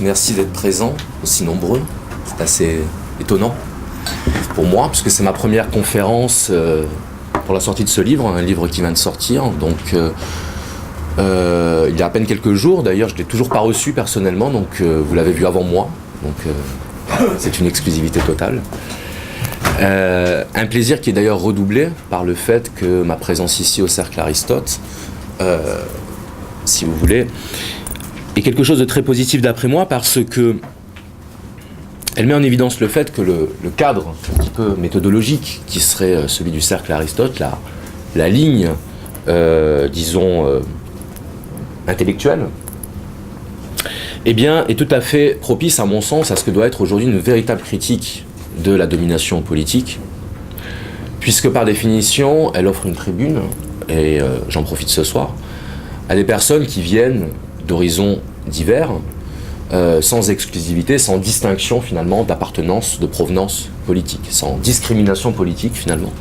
merci d'être présents, aussi nombreux. C'est assez étonnant pour moi, puisque c'est ma première conférence pour la sortie de ce livre, un livre qui vient de sortir. Donc, il y a à peine quelques jours, d'ailleurs, je ne l'ai toujours pas reçu personnellement, donc vous l'avez vu avant moi. Donc, c'est une exclusivité totale. Un plaisir qui est d'ailleurs redoublé par le fait que ma présence ici au Cercle Aristote, si vous voulez, est quelque chose de très positif d'après moi, parce que elle met en évidence le fait que le cadre un petit peu méthodologique qui serait celui du Cercle Aristote, la ligne, disons, intellectuelle, eh bien, est tout à fait propice, à mon sens, à ce que doit être aujourd'hui une véritable critique de la domination politique, puisque par définition, elle offre une tribune, et j'en profite ce soir, à des personnes qui viennent d'horizons divers, sans exclusivité, sans distinction finalement d'appartenance, de provenance politique, sans discrimination politique finalement.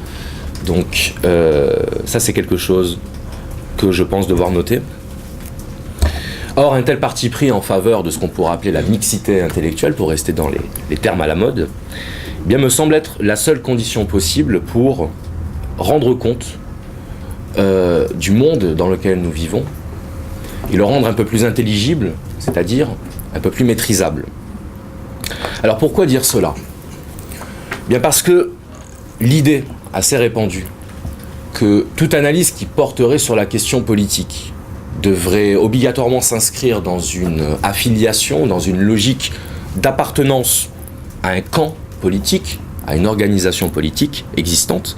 Donc ça c'est quelque chose que je pense devoir noter. Or, un tel parti pris en faveur de ce qu'on pourrait appeler la mixité intellectuelle, pour rester dans les termes à la mode, eh bien, me semble être la seule condition possible pour rendre compte du monde dans lequel nous vivons et le rendre un peu plus intelligible, c'est-à-dire un peu plus maîtrisable. Alors pourquoi dire cela ? Bien parce que l'idée assez répandue que toute analyse qui porterait sur la question politique devrait obligatoirement s'inscrire dans une affiliation, dans une logique d'appartenance à un camp politique, à une organisation politique existante,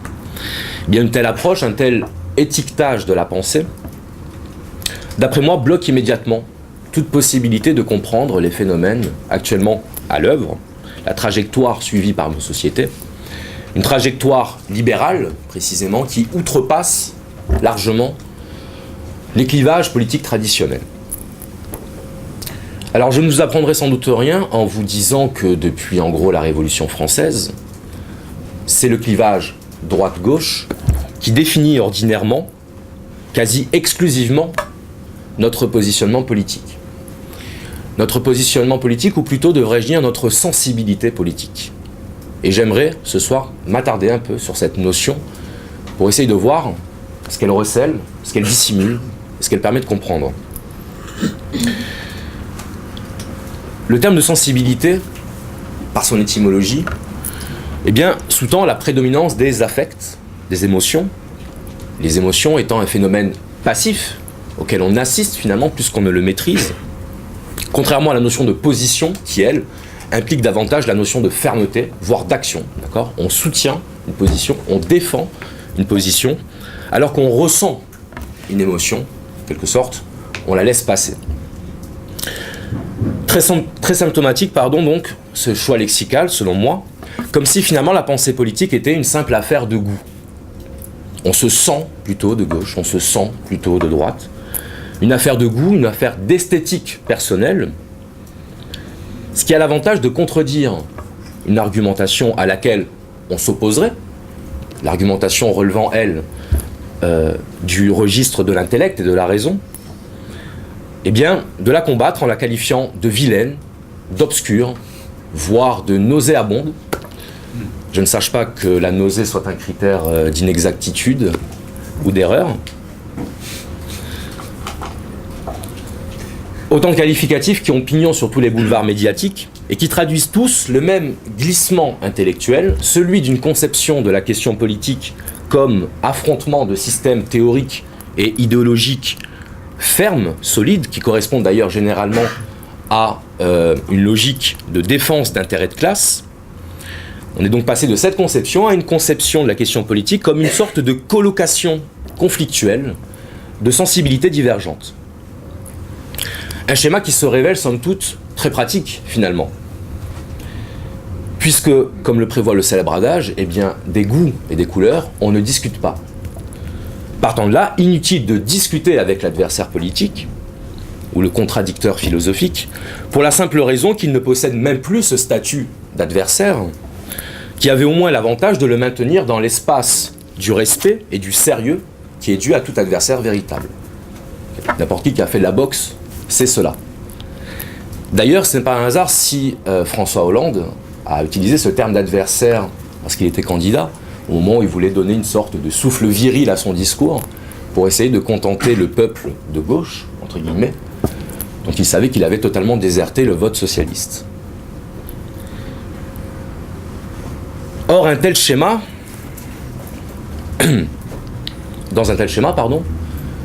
eh bien une telle approche, un tel étiquetage de la pensée, d'après moi, bloque immédiatement toute possibilité de comprendre les phénomènes actuellement à l'œuvre, la trajectoire suivie par nos sociétés, une trajectoire libérale, précisément, qui outrepasse largement les clivages politiques traditionnels. Alors je ne vous apprendrai sans doute rien en vous disant que depuis en gros la Révolution française, c'est le clivage droite-gauche qui définit ordinairement, quasi exclusivement, notre positionnement politique. Notre positionnement politique, ou plutôt devrais-je dire notre sensibilité politique. Et j'aimerais ce soir m'attarder un peu sur cette notion pour essayer de voir ce qu'elle recèle, ce qu'elle dissimule, ce qu'elle permet de comprendre. Le terme de sensibilité, par son étymologie, eh bien, sous-tend la prédominance des affects, des émotions, les émotions étant un phénomène passif auquel on assiste finalement plus qu'on ne le maîtrise, contrairement à la notion de position qui, elle, implique davantage la notion de fermeté, voire d'action. D'accord ? On soutient une position, on défend une position, alors qu'on ressent une émotion, en quelque sorte, on la laisse passer. Très symptomatique, donc, ce choix lexical, selon moi, comme si finalement la pensée politique était une simple affaire de goût. On se sent plutôt de gauche, on se sent plutôt de droite. Une affaire de goût, une affaire d'esthétique personnelle, ce qui a l'avantage de contredire une argumentation à laquelle on s'opposerait, l'argumentation relevant, elle, du registre de l'intellect et de la raison, eh bien, de la combattre en la qualifiant de vilaine, d'obscure, voire de nauséabonde. Je ne sache pas que la nausée soit un critère d'inexactitude ou d'erreur. Autant de qualificatifs qui ont pignon sur tous les boulevards médiatiques et qui traduisent tous le même glissement intellectuel, celui d'une conception de la question politique comme affrontement de systèmes théoriques et idéologiques fermes, solides, qui correspondent d'ailleurs généralement à une logique de défense d'intérêts de classe. On est donc passé de cette conception à une conception de la question politique comme une sorte de colocation conflictuelle de sensibilités divergentes. Un schéma qui se révèle somme toute très pratique finalement, puisque, comme le prévoit le célèbre adage, eh bien, des goûts et des couleurs, on ne discute pas. Partant de là, inutile de discuter avec l'adversaire politique ou le contradicteur philosophique, pour la simple raison qu'il ne possède même plus ce statut d'adversaire, qui avait au moins l'avantage de le maintenir dans l'espace du respect et du sérieux qui est dû à tout adversaire véritable. N'importe qui a fait de la boxe, c'est cela. D'ailleurs, ce n'est pas un hasard si François Hollande a utilisé ce terme d'adversaire parce qu'il était candidat, au moment où il voulait donner une sorte de souffle viril à son discours, pour essayer de contenter le peuple de gauche, entre guillemets, dont il savait qu'il avait totalement déserté le vote socialiste. Or, dans un tel schéma,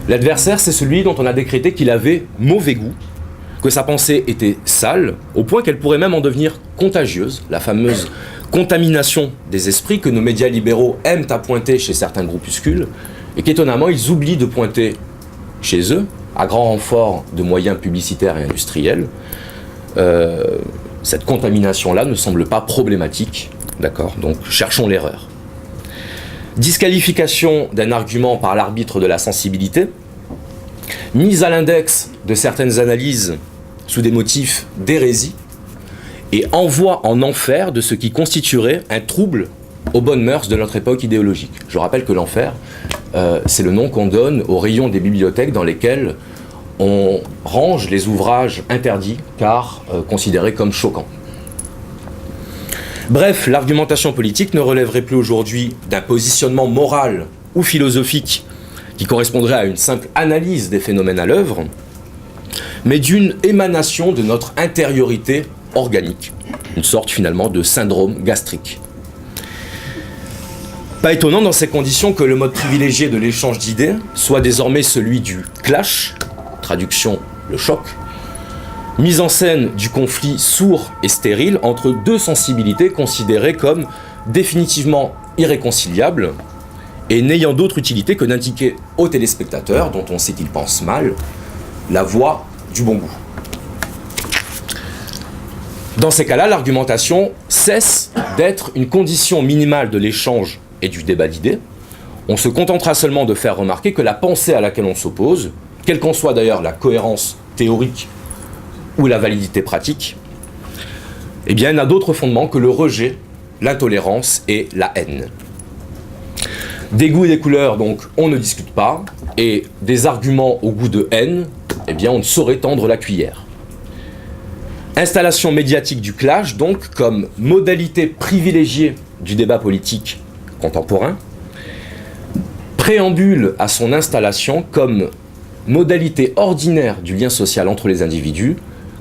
l'adversaire, c'est celui dont on a décrété qu'il avait mauvais goût, que sa pensée était sale, au point qu'elle pourrait même en devenir contagieuse, la fameuse contamination des esprits que nos médias libéraux aiment à pointer chez certains groupuscules, et qu'étonnamment, ils oublient de pointer chez eux, à grand renfort de moyens publicitaires et industriels. Cette contamination-là ne semble pas problématique, d'accord ? Donc, cherchons l'erreur. Disqualification d'un argument par l'arbitre de la sensibilité, mise à l'index de certaines analyses sous des motifs d'hérésie, et envoi en enfer de ce qui constituerait un trouble aux bonnes mœurs de notre époque idéologique. Je rappelle que l'enfer, c'est le nom qu'on donne aux rayons des bibliothèques dans lesquels on range les ouvrages interdits car considérés comme choquants. Bref, l'argumentation politique ne relèverait plus aujourd'hui d'un positionnement moral ou philosophique qui correspondrait à une simple analyse des phénomènes à l'œuvre, mais d'une émanation de notre intériorité organique, une sorte finalement de syndrome gastrique. Pas étonnant dans ces conditions que le mode privilégié de l'échange d'idées soit désormais celui du clash, traduction le choc, mise en scène du conflit sourd et stérile entre deux sensibilités considérées comme définitivement irréconciliables et n'ayant d'autre utilité que d'indiquer aux téléspectateurs, dont on sait qu'ils pensent mal, la voie du bon goût. Dans ces cas-là, l'argumentation cesse d'être une condition minimale de l'échange et du débat d'idées. On se contentera seulement de faire remarquer que la pensée à laquelle on s'oppose, quelle qu'en soit d'ailleurs la cohérence théorique ou la validité pratique, eh bien, n'a d'autre fondement que le rejet, l'intolérance et la haine. Des goûts et des couleurs, donc, on ne discute pas, et des arguments au goût de haine, eh bien, on ne saurait tendre la cuillère. Installation médiatique du clash, donc, comme modalité privilégiée du débat politique contemporain, préambule à son installation comme modalité ordinaire du lien social entre les individus,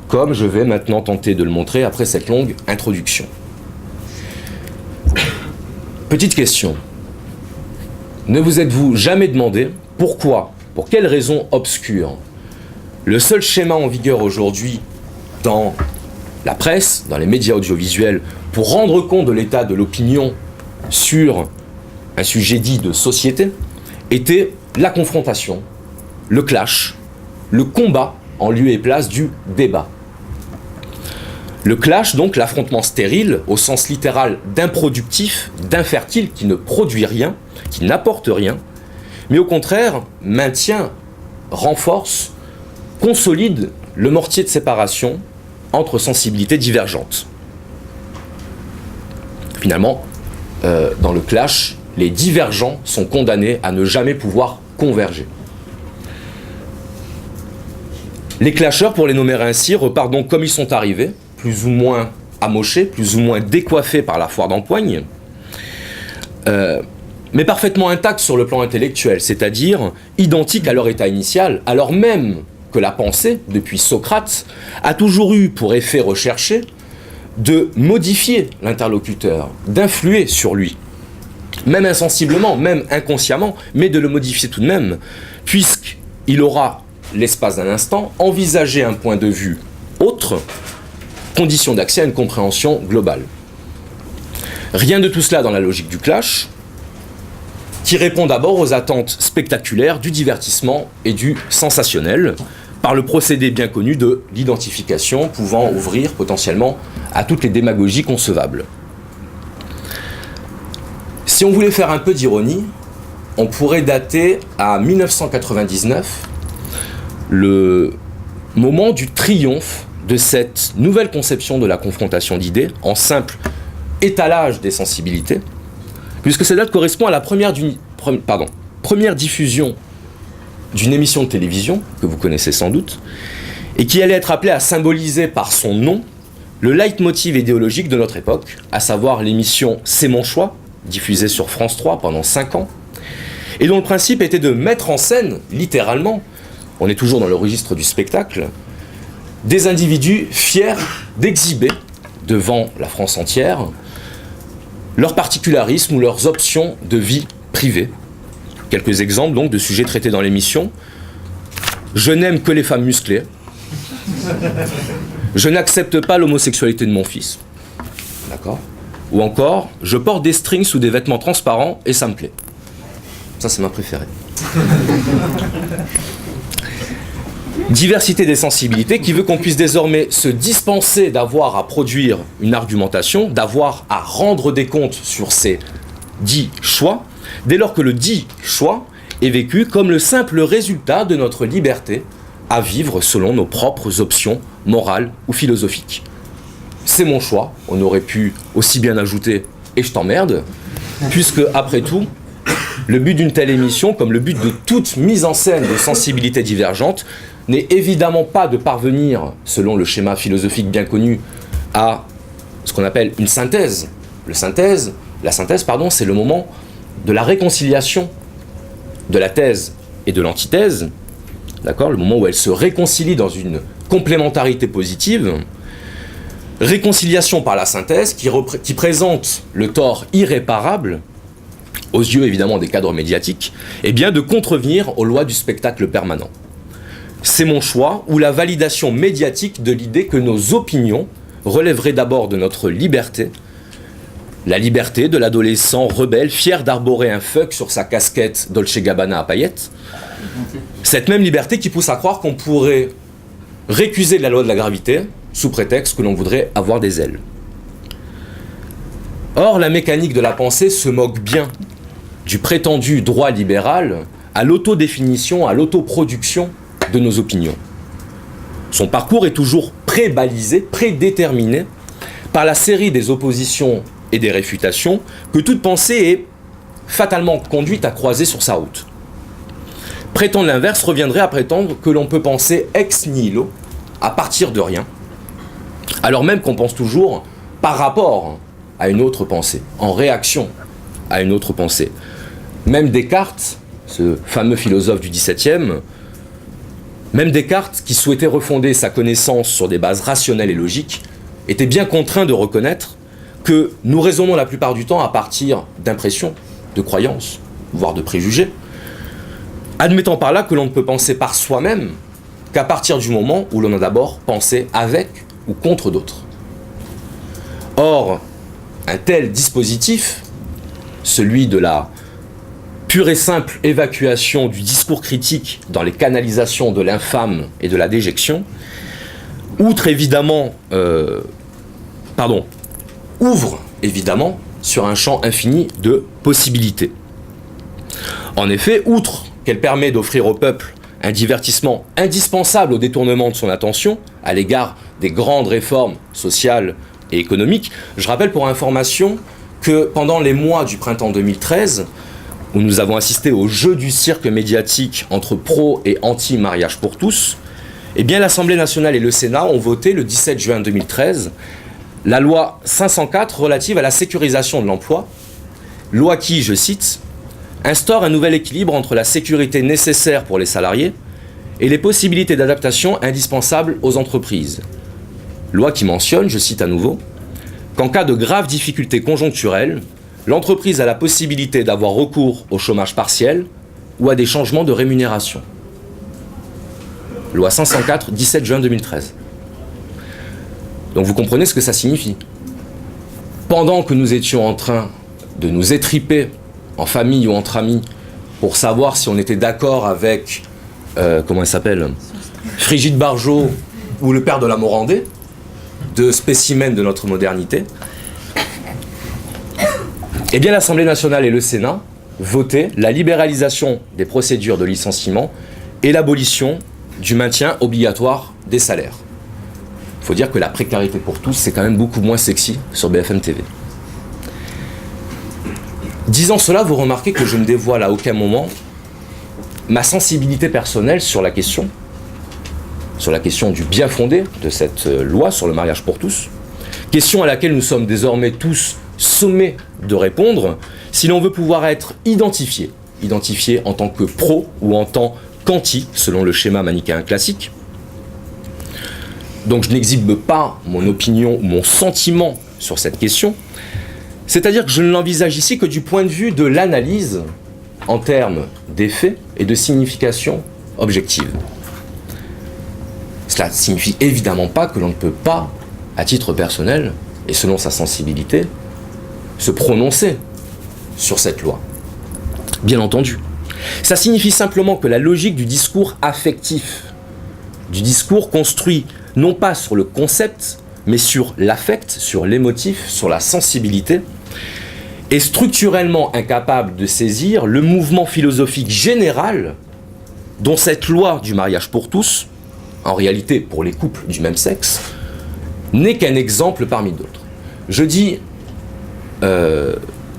comme je vais maintenant tenter de le montrer après cette longue introduction. Petite question. Ne vous êtes-vous jamais demandé pourquoi, pour quelles raisons obscures, le seul schéma en vigueur aujourd'hui dans la presse, dans les médias audiovisuels, pour rendre compte de l'état de l'opinion sur un sujet dit de société, était la confrontation, le clash, le combat en lieu et place du débat. Le clash, donc l'affrontement stérile, au sens littéral d'improductif, d'infertile, qui ne produit rien, qui n'apporte rien, mais au contraire maintient, renforce, consolide le mortier de séparation entre sensibilités divergentes. Finalement, dans le clash, les divergents sont condamnés à ne jamais pouvoir converger. Les clasheurs, pour les nommer ainsi, repartent donc comme ils sont arrivés, plus ou moins amochés, plus ou moins décoiffés par la foire d'empoigne, mais parfaitement intacts sur le plan intellectuel, c'est-à-dire identiques à leur état initial, alors même que la pensée, depuis Socrate, a toujours eu pour effet recherché de modifier l'interlocuteur, d'influer sur lui, même insensiblement, même inconsciemment, mais de le modifier tout de même, puisqu'il aura, l'espace d'un instant, envisagé un point de vue autre, condition d'accès à une compréhension globale. Rien de tout cela dans la logique du clash, qui répond d'abord aux attentes spectaculaires du divertissement et du sensationnel, par le procédé bien connu de l'identification pouvant ouvrir potentiellement à toutes les démagogies concevables. Si on voulait faire un peu d'ironie, on pourrait dater à 1999 le moment du triomphe de cette nouvelle conception de la confrontation d'idées en simple étalage des sensibilités, puisque cette date correspond à la première diffusion d'une émission de télévision, que vous connaissez sans doute, et qui allait être appelé à symboliser par son nom le leitmotiv idéologique de notre époque, à savoir l'émission C'est mon choix, diffusée sur France 3 pendant 5 ans, et dont le principe était de mettre en scène, littéralement, on est toujours dans le registre du spectacle, des individus fiers d'exhiber devant la France entière leurs particularismes ou leurs options de vie privée. Quelques exemples donc de sujets traités dans l'émission. Je n'aime que les femmes musclées. Je n'accepte pas l'homosexualité de mon fils. D'accord ? Ou encore, je porte des strings sous des vêtements transparents et ça me plaît. Ça, c'est ma préférée. Diversité des sensibilités qui veut qu'on puisse désormais se dispenser d'avoir à produire une argumentation, d'avoir à rendre des comptes sur ces dits choix, dès lors que le dit choix est vécu comme le simple résultat de notre liberté à vivre selon nos propres options morales ou philosophiques. C'est mon choix, on aurait pu aussi bien ajouter « et je t'emmerde », puisque, après tout, le but d'une telle émission, comme le but de toute mise en scène de sensibilités divergentes, n'est évidemment pas de parvenir, selon le schéma philosophique bien connu, à ce qu'on appelle une synthèse. La synthèse, c'est le moment de la réconciliation de la thèse et de l'antithèse, d'accord, le moment où elles se réconcilient dans une complémentarité positive. Réconciliation par la synthèse qui présente le tort irréparable, aux yeux évidemment des cadres médiatiques, et bien de contrevenir aux lois du spectacle permanent. C'est mon choix, ou la validation médiatique de l'idée que nos opinions relèveraient d'abord de notre liberté, la liberté de l'adolescent rebelle fier d'arborer un fuck sur sa casquette Dolce Gabbana à paillettes, cette même liberté qui pousse à croire qu'on pourrait récuser de la loi de la gravité sous prétexte que l'on voudrait avoir des ailes. Or, la mécanique de la pensée se moque bien du prétendu droit libéral à l'autodéfinition, à l'autoproduction de nos opinions. Son parcours est toujours pré-balisé, prédéterminé par la série des oppositions et des réfutations que toute pensée est fatalement conduite à croiser sur sa route. Prétendre l'inverse reviendrait à prétendre que l'on peut penser ex nihilo, à partir de rien, alors même qu'on pense toujours par rapport à une autre pensée, en réaction à une autre pensée. Même Descartes, ce fameux philosophe du XVIIe, même Descartes, qui souhaitait refonder sa connaissance sur des bases rationnelles et logiques, était bien contraint de reconnaître que nous raisonnons la plupart du temps à partir d'impressions, de croyances, voire de préjugés, admettant par là que l'on ne peut penser par soi-même qu'à partir du moment où l'on a d'abord pensé avec ou contre d'autres. Or, un tel dispositif, celui de la pure et simple évacuation du discours critique dans les canalisations de l'infâme et de la déjection, ouvre évidemment sur un champ infini de possibilités. En effet, outre qu'elle permet d'offrir au peuple un divertissement indispensable au détournement de son attention à l'égard des grandes réformes sociales et économiques, je rappelle pour information que pendant les mois du printemps 2013, où nous avons assisté au jeu du cirque médiatique entre pro et anti-mariage pour tous, eh bien l'Assemblée nationale et le Sénat ont voté le 17 juin 2013 la loi 504 relative à la sécurisation de l'emploi, loi qui, je cite, instaure un nouvel équilibre entre la sécurité nécessaire pour les salariés et les possibilités d'adaptation indispensables aux entreprises. Loi qui mentionne, je cite à nouveau, qu'en cas de graves difficultés conjoncturelles, l'entreprise a la possibilité d'avoir recours au chômage partiel ou à des changements de rémunération. Loi 504, 17 juin 2013. Donc vous comprenez ce que ça signifie. Pendant que nous étions en train de nous étriper en famille ou entre amis pour savoir si on était d'accord avec, comment elle s'appelle, Frigide Barjot ou le père de la Morandé, deux spécimens de notre modernité, eh bien l'Assemblée nationale et le Sénat votaient la libéralisation des procédures de licenciement et l'abolition du maintien obligatoire des salaires. Il faut dire que la précarité pour tous, c'est quand même beaucoup moins sexy sur BFM TV. Disant cela, vous remarquez que je ne dévoile à aucun moment ma sensibilité personnelle sur la question, sur la question du bien fondé de cette loi sur le mariage pour tous, question à laquelle nous sommes désormais tous sommés de répondre si l'on veut pouvoir être identifié en tant que pro ou en tant qu'anti, selon le schéma manichéen classique. Donc je n'exhibe pas mon opinion ou mon sentiment sur cette question, c'est-à-dire que je ne l'envisage ici que du point de vue de l'analyse en termes d'effets et de signification objective. Cela ne signifie évidemment pas que l'on ne peut pas, à titre personnel et selon sa sensibilité, se prononcer sur cette loi. Bien entendu. Ça signifie simplement que la logique du discours affectif, du discours construit non pas sur le concept, mais sur l'affect, sur l'émotif, sur la sensibilité, est structurellement incapable de saisir le mouvement philosophique général dont cette loi du mariage pour tous, en réalité pour les couples du même sexe, n'est qu'un exemple parmi d'autres. Je dis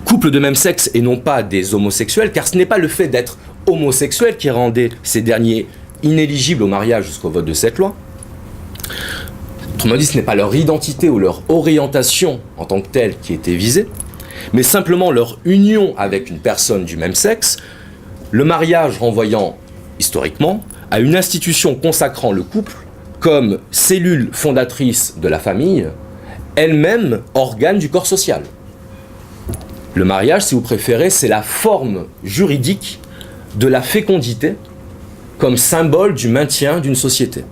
couple de même sexe et non pas des homosexuels, car ce n'est pas le fait d'être homosexuel qui rendait ces derniers inéligibles au mariage jusqu'au vote de cette loi. Autrement dit, ce n'est pas leur identité ou leur orientation en tant que telle qui était visée, mais simplement leur union avec une personne du même sexe, le mariage renvoyant historiquement à une institution consacrant le couple comme cellule fondatrice de la famille, elle-même organe du corps social. Le mariage, si vous préférez, c'est la forme juridique de la fécondité comme symbole du maintien d'une société.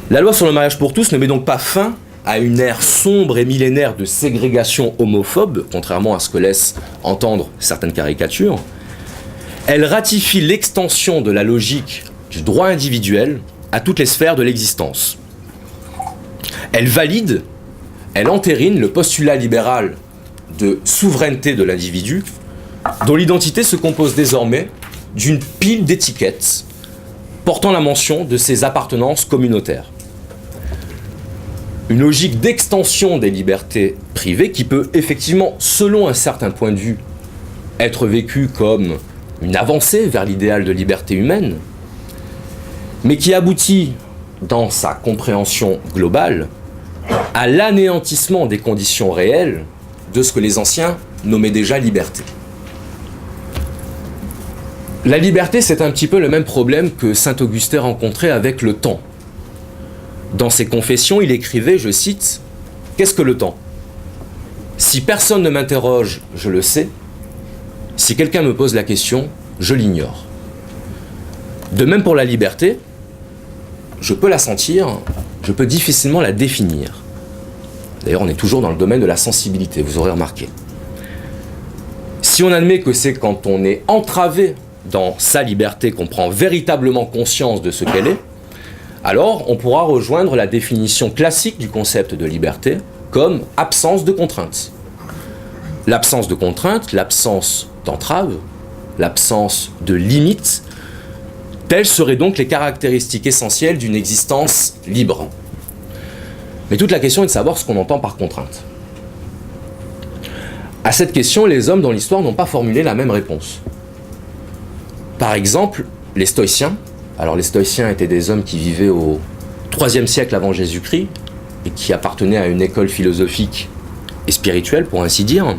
La loi sur le mariage pour tous ne met donc pas fin à une ère sombre et millénaire de ségrégation homophobe, contrairement à ce que laissent entendre certaines caricatures. Elle ratifie l'extension de la logique du droit individuel à toutes les sphères de l'existence. Elle valide, elle entérine le postulat libéral de souveraineté de l'individu, dont l'identité se compose désormais d'une pile d'étiquettes portant la mention de ses appartenances communautaires. Une logique d'extension des libertés privées qui peut effectivement, selon un certain point de vue, être vécue comme une avancée vers l'idéal de liberté humaine, mais qui aboutit, dans sa compréhension globale, à l'anéantissement des conditions réelles de ce que les anciens nommaient déjà liberté. La liberté, c'est un petit peu le même problème que saint Augustin rencontrait avec le temps. Dans ses Confessions, il écrivait, je cite, « Qu'est-ce que le temps ? Si personne ne m'interroge, je le sais. Si quelqu'un me pose la question, je l'ignore. » De même pour la liberté, je peux la sentir, je peux difficilement la définir. D'ailleurs, on est toujours dans le domaine de la sensibilité, vous aurez remarqué. Si on admet que c'est quand on est entravé dans sa liberté qu'on prend véritablement conscience de ce qu'elle est, alors on pourra rejoindre la définition classique du concept de liberté comme absence de contrainte. L'absence de contrainte, l'absence d'entrave, l'absence de limite, telles seraient donc les caractéristiques essentielles d'une existence libre. Mais toute la question est de savoir ce qu'on entend par contrainte. À cette question, les hommes dans l'histoire n'ont pas formulé la même réponse. Par exemple, les Stoïciens. Alors les Stoïciens étaient des hommes qui vivaient au IIIe siècle avant Jésus-Christ et qui appartenaient à une école philosophique et spirituelle, pour ainsi dire,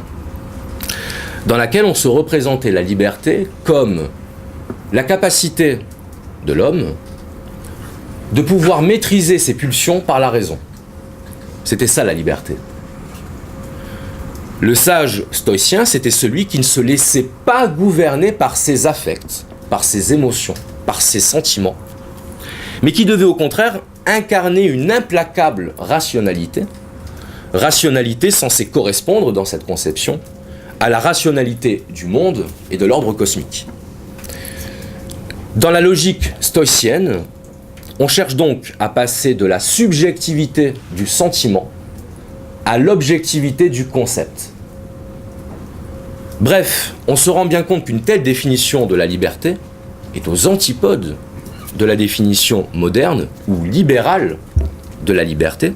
dans laquelle on se représentait la liberté comme la capacité de l'homme de pouvoir maîtriser ses pulsions par la raison. C'était ça la liberté. Le sage stoïcien, c'était celui qui ne se laissait pas gouverner par ses affects, par ses émotions, par ses sentiments, mais qui devait au contraire incarner une implacable rationalité, rationalité censée correspondre dans cette conception à la rationalité du monde et de l'ordre cosmique. Dans la logique stoïcienne, on cherche donc à passer de la subjectivité du sentiment à l'objectivité du concept. Bref, on se rend bien compte qu'une telle définition de la liberté est aux antipodes de la définition moderne ou libérale de la liberté,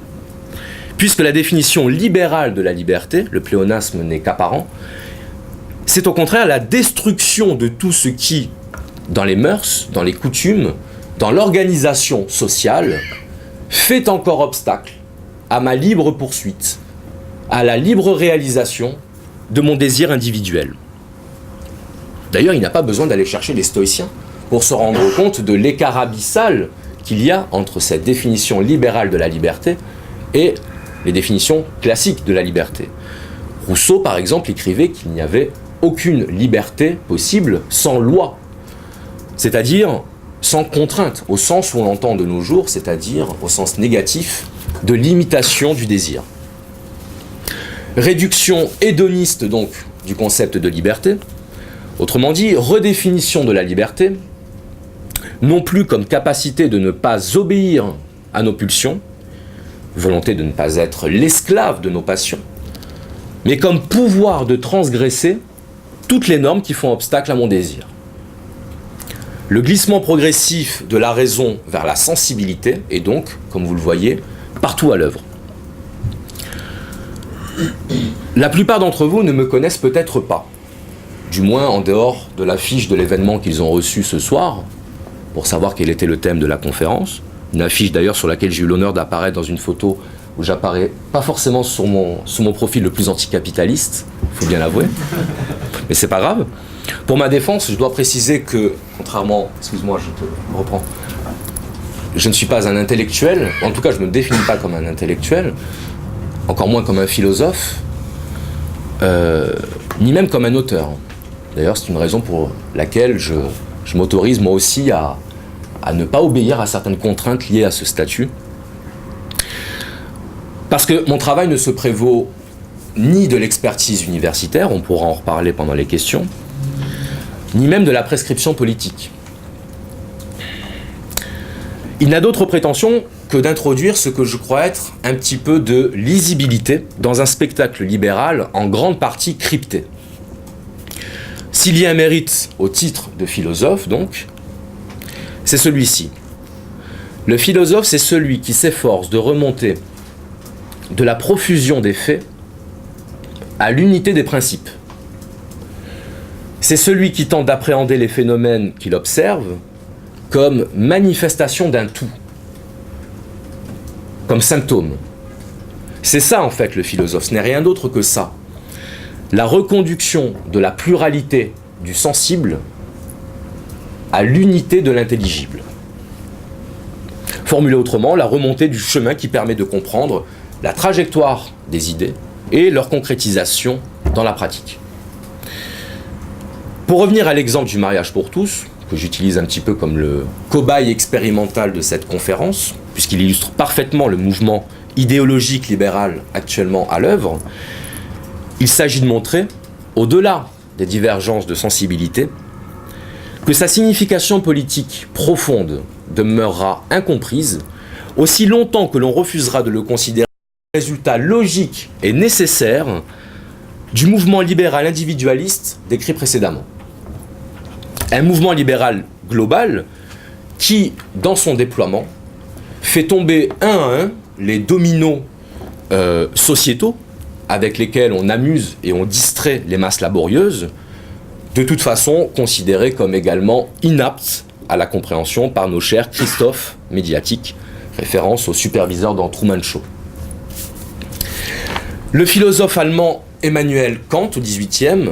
puisque la définition libérale de la liberté, le pléonasme n'est qu'apparent, c'est au contraire la destruction de tout ce qui, dans les mœurs, dans les coutumes, dans l'organisation sociale, fait encore obstacle à ma libre poursuite, à la libre réalisation de mon désir individuel. D'ailleurs, il n'a pas besoin d'aller chercher les stoïciens pour se rendre compte de l'écart abyssal qu'il y a entre cette définition libérale de la liberté et les définitions classiques de la liberté. Rousseau, par exemple, écrivait qu'il n'y avait aucune liberté possible sans loi, c'est-à-dire sans contrainte, au sens où on l'entend de nos jours, c'est-à-dire au sens négatif de limitation du désir. Réduction hédoniste donc du concept de liberté, autrement dit, redéfinition de la liberté, non plus comme capacité de ne pas obéir à nos pulsions, volonté de ne pas être l'esclave de nos passions, mais comme pouvoir de transgresser toutes les normes qui font obstacle à mon désir. Le glissement progressif de la raison vers la sensibilité est donc, comme vous le voyez, partout à l'œuvre. La plupart d'entre vous ne me connaissent peut-être pas, du moins en dehors de l'affiche de l'événement qu'ils ont reçu ce soir, pour savoir quel était le thème de la conférence. Une affiche d'ailleurs sur laquelle j'ai eu l'honneur d'apparaître dans une photo où j'apparais pas forcément sur mon profil le plus anticapitaliste, il faut bien l'avouer, mais c'est pas grave. Pour ma défense, je dois préciser que, contrairement, excuse-moi, je te reprends, je ne suis pas un intellectuel, en tout cas je ne me définis pas comme un intellectuel, encore moins comme un philosophe, ni même comme un auteur. D'ailleurs, c'est une raison pour laquelle je m'autorise moi aussi à ne pas obéir à certaines contraintes liées à ce statut. Parce que mon travail ne se prévaut ni de l'expertise universitaire, on pourra en reparler pendant les questions, ni même de la prescription politique. Il n'a d'autre prétention que d'introduire ce que je crois être un petit peu de lisibilité dans un spectacle libéral en grande partie crypté. S'il y a un mérite au titre de philosophe, donc, c'est celui-ci. Le philosophe, c'est celui qui s'efforce de remonter de la profusion des faits à l'unité des principes. C'est celui qui tente d'appréhender les phénomènes qu'il observe comme manifestation d'un tout, comme symptôme. C'est ça en fait le philosophe, ce n'est rien d'autre que ça. La reconduction de la pluralité du sensible à l'unité de l'intelligible. Formulé autrement, la remontée du chemin qui permet de comprendre la trajectoire des idées et leur concrétisation dans la pratique. Pour revenir à l'exemple du mariage pour tous, que j'utilise un petit peu comme le cobaye expérimental de cette conférence, puisqu'il illustre parfaitement le mouvement idéologique libéral actuellement à l'œuvre, il s'agit de montrer, au-delà des divergences de sensibilité, que sa signification politique profonde demeurera incomprise aussi longtemps que l'on refusera de le considérer comme résultat logique et nécessaire du mouvement libéral individualiste décrit précédemment. Un mouvement libéral global qui, dans son déploiement, fait tomber un à un les dominos sociétaux avec lesquels on amuse et on distrait les masses laborieuses, de toute façon considérés comme également inaptes à la compréhension par nos chers Christophe médiatiques, référence au superviseur dans Truman Show. Le philosophe allemand Emmanuel Kant, au XVIIIe,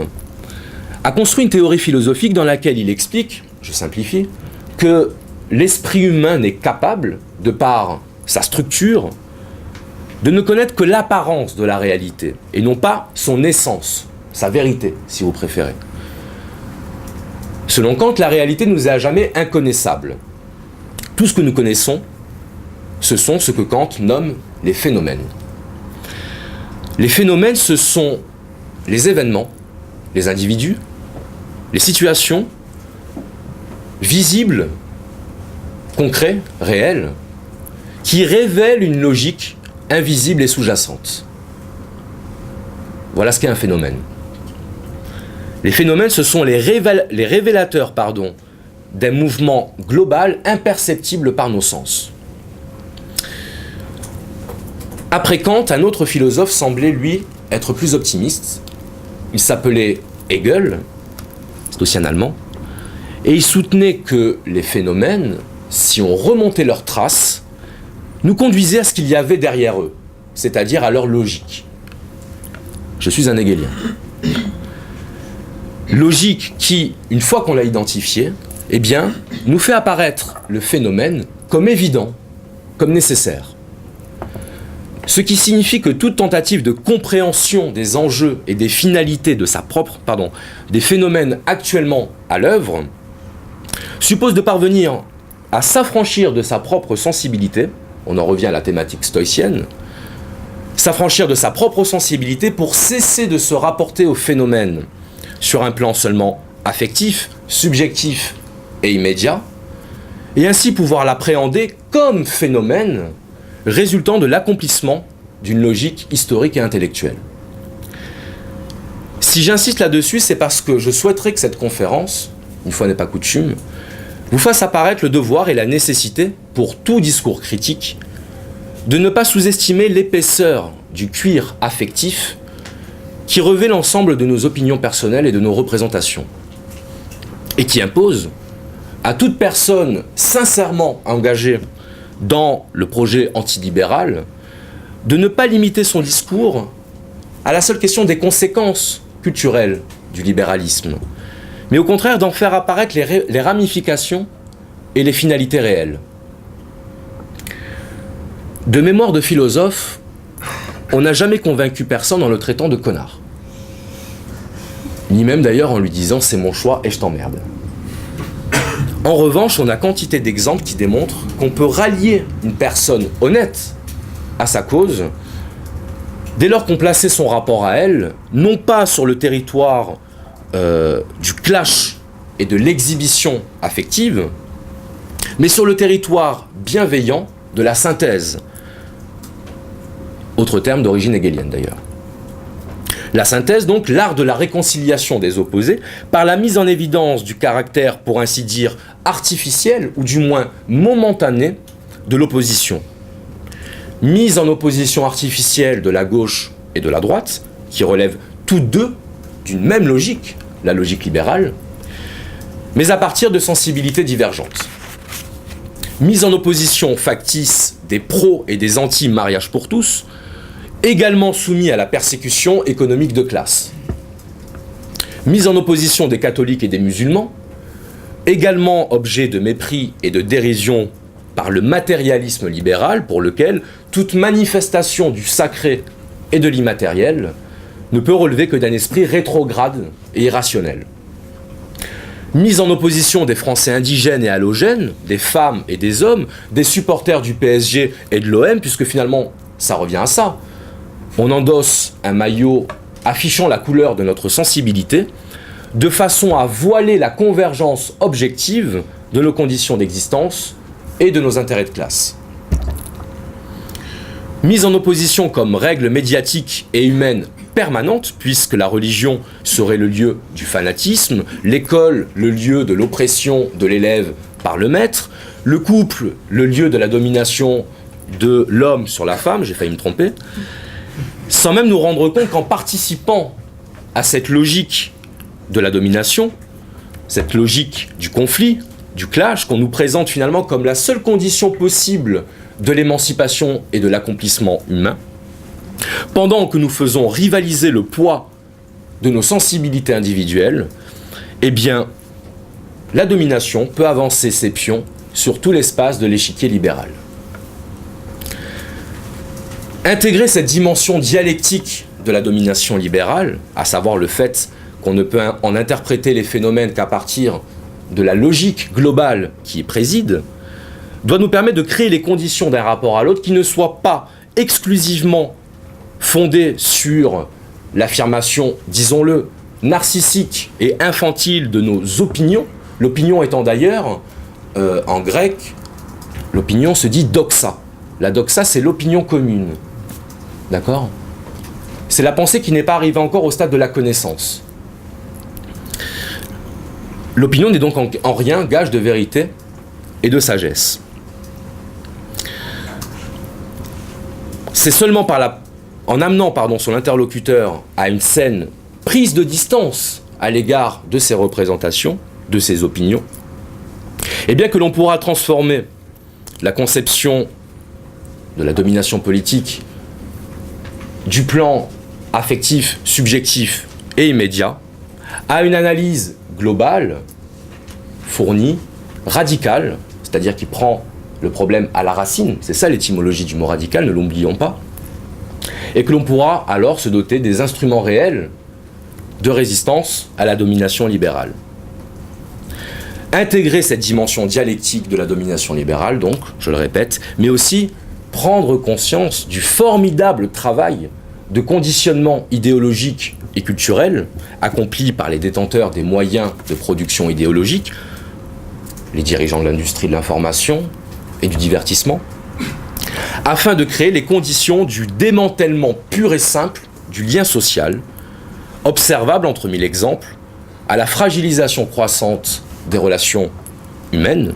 a construit une théorie philosophique dans laquelle il explique, je simplifie, que l'esprit humain n'est capable, de par sa structure, de ne connaître que l'apparence de la réalité, et non pas son essence, sa vérité, si vous préférez. Selon Kant, la réalité ne nous est à jamais inconnaissable. Tout ce que nous connaissons, ce sont ce que Kant nomme les phénomènes. Les phénomènes, ce sont les événements, les individus, les situations visibles, concrets, réels, qui révèlent une logique invisible et sous-jacente. Voilà ce qu'est un phénomène. Les phénomènes, ce sont les révélateurs d'un mouvement global imperceptible par nos sens. Après Kant, un autre philosophe semblait, lui, être plus optimiste. Il s'appelait Hegel, c'est aussi un Allemand, Et il soutenait que les phénomènes, si on remontait leurs traces, nous conduisaient à ce qu'il y avait derrière eux, c'est-à-dire à leur logique. Je suis un hegelien. Logique qui, une fois qu'on l'a identifiée, eh bien, nous fait apparaître le phénomène comme évident, comme nécessaire. Ce qui signifie que toute tentative de compréhension des enjeux et des finalités de des phénomènes actuellement à l'œuvre suppose de parvenir à s'affranchir de sa propre sensibilité, on en revient à la thématique stoïcienne, s'affranchir de sa propre sensibilité pour cesser de se rapporter au phénomène sur un plan seulement affectif, subjectif et immédiat, et ainsi pouvoir l'appréhender comme phénomène résultant de l'accomplissement d'une logique historique et intellectuelle. Si j'insiste là-dessus, c'est parce que je souhaiterais que cette conférence, une fois n'est pas coutume, vous fasse apparaître le devoir et la nécessité, pour tout discours critique, de ne pas sous-estimer l'épaisseur du cuir affectif qui revêt l'ensemble de nos opinions personnelles et de nos représentations, et qui impose à toute personne sincèrement engagée dans le projet antilibéral de ne pas limiter son discours à la seule question des conséquences culturelles du libéralisme, mais au contraire d'en faire apparaître les ramifications et les finalités réelles. De mémoire de philosophe, on n'a jamais convaincu personne en le traitant de connard. Ni même d'ailleurs en lui disant « c'est mon choix et je t'emmerde ». En revanche, on a quantité d'exemples qui démontrent qu'on peut rallier une personne honnête à sa cause dès lors qu'on plaçait son rapport à elle, non pas sur le territoire du clash et de l'exhibition affective, mais sur le territoire bienveillant de la synthèse. Autre terme d'origine hegelienne d'ailleurs. La synthèse, donc, l'art de la réconciliation des opposés, par la mise en évidence du caractère, pour ainsi dire, artificiel, ou du moins momentané, de l'opposition. Mise en opposition artificielle de la gauche et de la droite, qui relèvent toutes deux d'une même logique, la logique libérale, mais à partir de sensibilités divergentes. Mise en opposition factice des pros et des anti-mariage pour tous, également soumis à la persécution économique de classe. Mise en opposition des catholiques et des musulmans, également objet de mépris et de dérision par le matérialisme libéral, pour lequel toute manifestation du sacré et de l'immatériel ne peut relever que d'un esprit rétrograde et irrationnel. Mise en opposition des Français indigènes et halogènes, des femmes et des hommes, des supporters du PSG et de l'OM, puisque finalement, ça revient à ça. On endosse un maillot affichant la couleur de notre sensibilité, de façon à voiler la convergence objective de nos conditions d'existence et de nos intérêts de classe. Mise en opposition comme règle médiatique et humaine permanente, puisque la religion serait le lieu du fanatisme, l'école le lieu de l'oppression de l'élève par le maître, le couple le lieu de la domination de l'homme sur la femme, j'ai failli me tromper, sans même nous rendre compte qu'en participant à cette logique de la domination, cette logique du conflit, du clash, qu'on nous présente finalement comme la seule condition possible de l'émancipation et de l'accomplissement humain, pendant que nous faisons rivaliser le poids de nos sensibilités individuelles, eh bien, la domination peut avancer ses pions sur tout l'espace de l'échiquier libéral. Intégrer cette dimension dialectique de la domination libérale, à savoir le fait qu'on ne peut en interpréter les phénomènes qu'à partir de la logique globale qui y préside, doit nous permettre de créer les conditions d'un rapport à l'autre qui ne soit pas exclusivement fondé sur l'affirmation, disons-le, narcissique et infantile de nos opinions, l'opinion étant d'ailleurs, en grec, l'opinion se dit doxa. La doxa, c'est l'opinion commune. D'accord ? C'est la pensée qui n'est pas arrivée encore au stade de la connaissance. L'opinion n'est donc en rien gage de vérité et de sagesse. C'est seulement en amenant son interlocuteur à une saine prise de distance à l'égard de ses représentations de ses opinions, et bien que l'on pourra transformer la conception de la domination politique du plan affectif, subjectif et immédiat à une analyse globale, fournie, radicale, c'est-à-dire qui prend le problème à la racine, c'est ça l'étymologie du mot radical, ne l'oublions pas, et que l'on pourra alors se doter des instruments réels de résistance à la domination libérale. Intégrer cette dimension dialectique de la domination libérale, donc, je le répète, mais aussi prendre conscience du formidable travail de conditionnement idéologique et culturel accompli par les détenteurs des moyens de production idéologique, les dirigeants de l'industrie de l'information et du divertissement, afin de créer les conditions du démantèlement pur et simple du lien social, observable entre mille exemples, à la fragilisation croissante des relations humaines,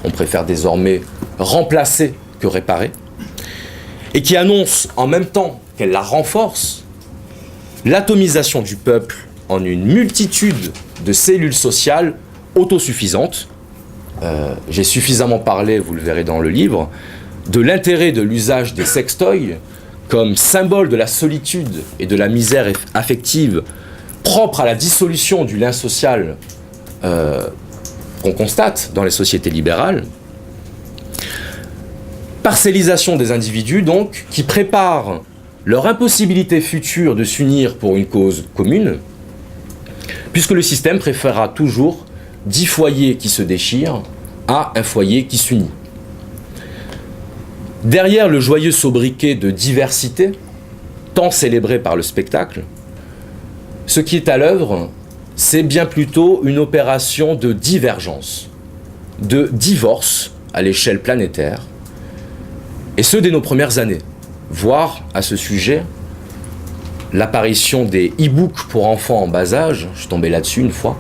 on préfère désormais remplacer que réparer, et qui annonce en même temps qu'elle la renforce, l'atomisation du peuple en une multitude de cellules sociales autosuffisantes. J'ai suffisamment parlé, vous le verrez dans le livre, de l'intérêt de l'usage des sextoys comme symbole de la solitude et de la misère affective propre à la dissolution du lien social qu'on constate dans les sociétés libérales. Parcellisation des individus, donc, qui préparent leur impossibilité future de s'unir pour une cause commune, puisque le système préférera toujours 10 foyers qui se déchirent à un foyer qui s'unit. Derrière le joyeux sobriquet de diversité, tant célébré par le spectacle, ce qui est à l'œuvre, c'est bien plutôt une opération de divergence, de divorce à l'échelle planétaire, et ce dès nos premières années. Voir à ce sujet l'apparition des e-books pour enfants en bas âge, je suis tombé là-dessus une fois,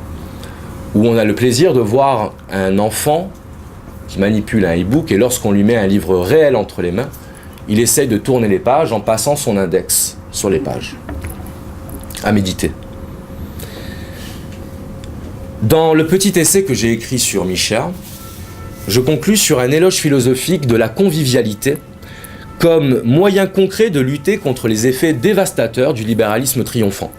où on a le plaisir de voir un enfant qui manipule un e-book et lorsqu'on lui met un livre réel entre les mains, il essaye de tourner les pages en passant son index sur les pages. À méditer. Dans le petit essai que j'ai écrit sur Michéa, je conclus sur un éloge philosophique de la convivialité comme moyen concret de lutter contre les effets dévastateurs du libéralisme triomphant.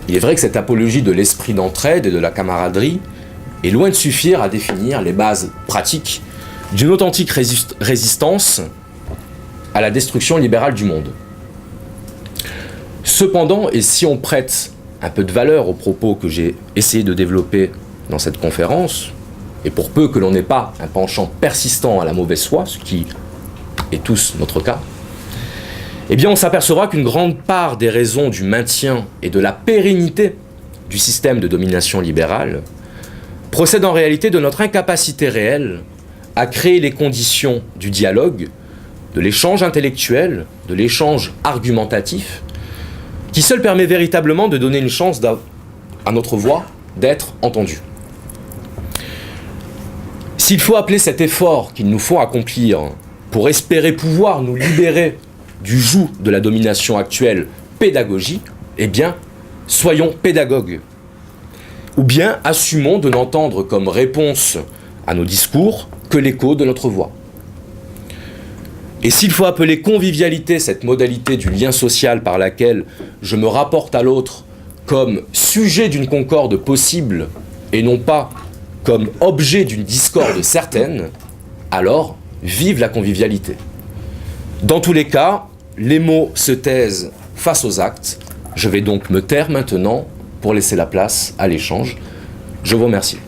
Il est vrai que cette apologie de l'esprit d'entraide et de la camaraderie est loin de suffire à définir les bases pratiques d'une authentique résistance à la destruction libérale du monde. Cependant, et si on prête un peu de valeur aux propos que j'ai essayé de développer dans cette conférence, et pour peu que l'on n'ait pas un penchant persistant à la mauvaise foi, ce qui est tous notre cas, eh bien on s'apercevra qu'une grande part des raisons du maintien et de la pérennité du système de domination libérale procède en réalité de notre incapacité réelle à créer les conditions du dialogue, de l'échange intellectuel, de l'échange argumentatif, qui seul permet véritablement de donner une chance à notre voix d'être entendue. S'il faut appeler cet effort qu'il nous faut accomplir pour espérer pouvoir nous libérer du joug de la domination actuelle pédagogie, eh bien, soyons pédagogues. Ou bien assumons de n'entendre comme réponse à nos discours que l'écho de notre voix. Et s'il faut appeler convivialité cette modalité du lien social par laquelle je me rapporte à l'autre comme sujet d'une concorde possible et non pas comme objet d'une discorde certaine, alors vive la convivialité. Dans tous les cas, les mots se taisent face aux actes. Je vais donc me taire maintenant pour laisser la place à l'échange. Je vous remercie.